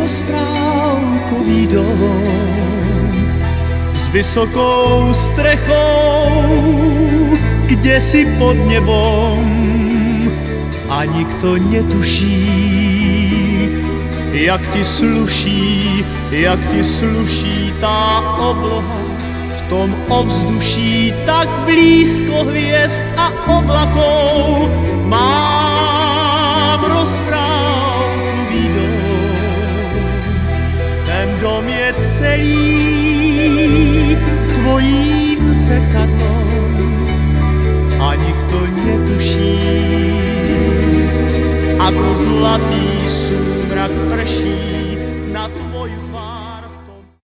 rozprávkový dom s vysokou strechou, kde si pod nebom a nikto netuší, jak ti sluší tá obloha v tom ovzduší, tak blízko hviezd a oblakov. Mám rozprávkový dom, ten dom je celý tvojím zrkadlom a nikto netuší, ako zlatý súmrak prší na tvoju tvár.